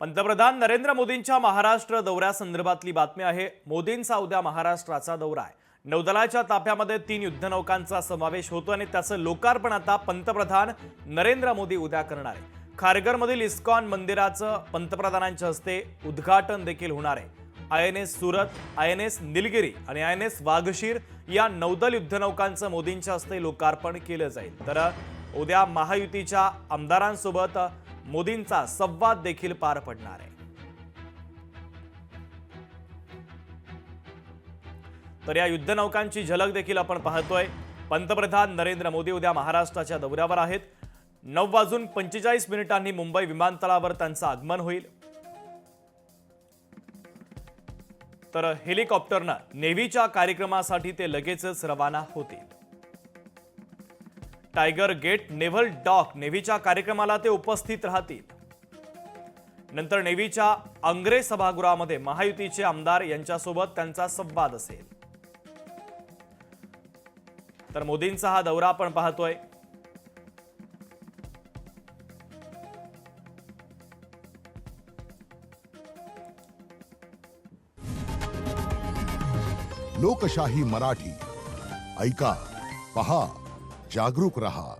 पंतप्रधान नरेंद्र मोदींच्या महाराष्ट्र दौऱ्यासंदर्भातली बातमी आहे। मोदींचा उद्या महाराष्ट्राचा दौरा आहे। नौदलाच्या ताफ्यामध्ये 3 युद्धनौकांचा समावेश होतो आणि त्याचं लोकार्पण आता पंतप्रधान नरेंद्र मोदी उद्या करणार आहे। खारघरमधील इस्कॉन मंदिराचं पंतप्रधानांच्या हस्ते उद्घाटन देखील होणार आहे। आयएनएस सुरत, आयएनएस निलगिरी आणि आयएनएस वाघशीर या नौदल युद्धनौकांचं मोदींच्या हस्ते लोकार्पण केलं जाईल। तर उद्या महायुतीच्या आमदारांसोबत मोदींचा संवाद देखील पार पडणार आहे। तर या युद्धनौकांची झलक देखील आपण पाहतोय। पंतप्रधान नरेंद्र मोदी उद्या महाराष्ट्राच्या दौऱ्यावर आहेत। 9:45 मुंबई विमानतळावर त्यांचं आगमन होईल। तर हेलिकॉप्टरनं नेव्हीच्या कार्यक्रमासाठी ते लगेचच रवाना होतील। टायगर गेट नेव्हल डॉक नेव्हीच्या कार्यक्रमाला ते उपस्थित राहतील। नंतर नेव्हीच्या अंग्रे सभागृहामध्ये महायुतीचे आमदार यांच्यासोबत त्यांचा संवाद असेल। तर मोदींचा हा दौरा आपण पाहतोय। लोकशाही मराठी ऐका, पहा, जागरूक रहा।